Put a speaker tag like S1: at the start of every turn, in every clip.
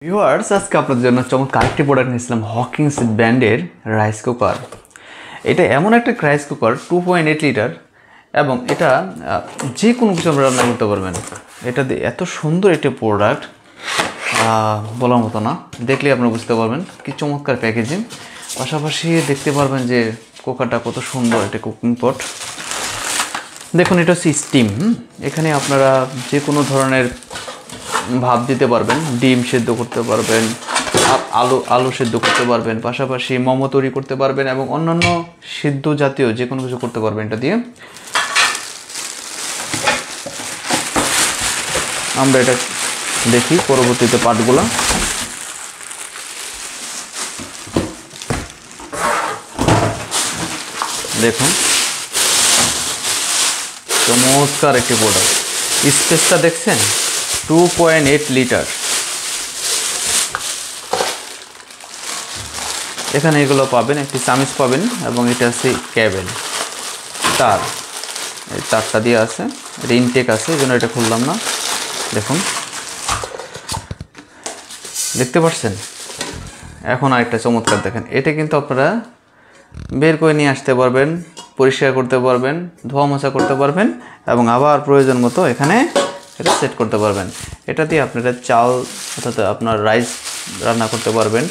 S1: Viewers, আজকে আপনাদের জন্য চমৎকার আরেকটি প্রোডাক্ট নিয়েছিলাম হকিংস ব্র্যান্ডের রাইস কুকার। এটা এমন একটা রাইস কুকার 2.8 লিটার এবং এটা যে কোনো কিছু আমরা রান্না করতে পারবেন। এটা এত সুন্দর একটি প্রোডাক্ট বলার মতো না, দেখলে আপনারা বুঝতে পারবেন কি চমৎকার প্যাকেজিং। পাশাপাশি দেখতে পারবেন যে কুকারটা কত সুন্দর একটা কুকিং পট। দেখুন, এটা হচ্ছে স্টিম। এখানে আপনারা যে কোনো ধরনের ভাপ দিতে পারবেন, ডিম সেদ্ধ করতে পারবেন, আলু সেদ্ধ করতে পারবেন, পাশাপাশি মোমো তৈরি করতে পারবেন এবং অন্যান্য সিদ্ধ জাতীয় যে কোনো কিছু করতে পারবেন এটা দিয়ে। আমরা এটা দেখি পরবর্তীতে পার্টগুলো। দেখুন, চমৎকার একটি প্রোডাক্ট। স্পেসটা দেখছেন, 2.8 লিটার। এখানে এগুলো পাবেন, একটি চামিচ পাবেন এবং এটা আছে কেবেল তার, এই তারটা দিয়ে আছে, এটা ইনটেক আছে, এই জন্য এটা খুললাম না। দেখুন, দেখতে পাচ্ছেন। এখন আরেকটা চমৎকার দেখেন, এটা কিন্তু আপনারা বের করে নিয়ে আসতে পারবেন, পরিষ্কার করতে পারবেন, ধোয়া মোছা করতে পারবেন এবং আবার প্রয়োজন মতো এখানে এটা সেট করতে পারবেন। এটা দিয়ে আপনারা চাল অর্থাৎ আপনার রাইস রান্না করতে পারবেন,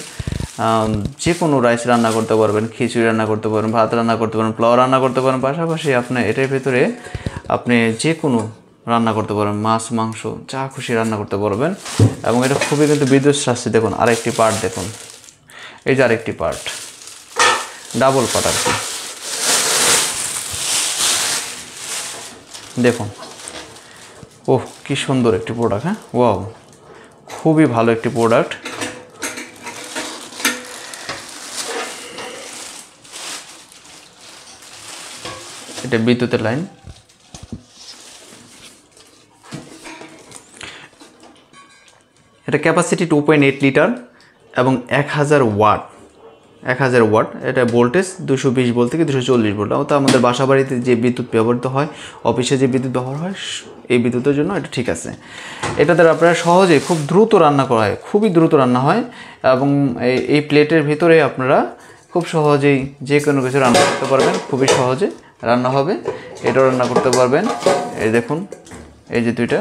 S1: যে কোনো রাইস রান্না করতে পারবেন, খিচুড়ি রান্না করতে পারবেন, ভাত রান্না করতে পারেন, পোলাও রান্না করতে পারেন। পাশাপাশি আপনি এটার ভিতরে আপনি যে কোনো রান্না করতে পারবেন, মাছ মাংস যা খুশি রান্না করতে পারবেন এবং এটা খুবই কিন্তু বিদ্যুৎ সাশ্রয়ী। দেখুন আরেকটি পার্ট, দেখুন এই যে আরেকটি পার্ট, ডাবল পার্ট আর কি। দেখুন, ওহ কি সুন্দর একটি প্রোডাক্ট। হ্যাঁ, ওয়াও, খুবই ভালো একটি প্রোডাক্ট। এটা বিদ্যুতের লাইন। এটা ক্যাপাসিটি 2.8 লিটার এবং 1000 ওয়াট। 1000 ওয়াট। এটা ভোল্টেজ 220 ভোল্ট থেকে 240 ভোল্ট। অর্থাৎ আমাদের বাসা বাড়িতে যে বিদ্যুৎ ব্যবহৃত হয়, অফিসে যে বিদ্যুৎ ব্যবহার হয়, এই বিদ্যুতের জন্য এটা ঠিক আছে। এটা দ্বারা আপনারা সহজে খুব দ্রুত রান্না করা হয়, খুবই দ্রুত রান্না হয় এবং এই প্লেটের ভিতরে আপনারা খুব সহজেই যে কোনো কিছু রান্না করতে পারবেন, খুবই সহজে রান্না হবে। এটাও রান্না করতে পারবেন। এই দেখুন, এই যে দুইটা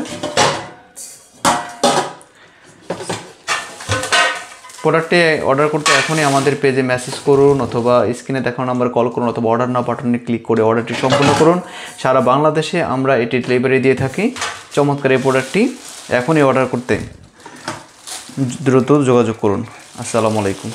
S1: প্রোডাক্টটি অর্ডার করতে এখনই আমাদের পেজে মেসেজ করুন অথবা স্ক্রিনে দেখানো নাম্বারে কল করুন অথবা অর্ডার নাও বাটনে ক্লিক করে অর্ডারটি সম্পূর্ণ করুন। সারা বাংলাদেশে আমরা এটি ডেলিভারি দিয়ে থাকি। চমৎকার এই প্রোডাক্টটি এখনই অর্ডার করতে দ্রুত যোগাযোগ করুন। আসসালামু আলাইকুম।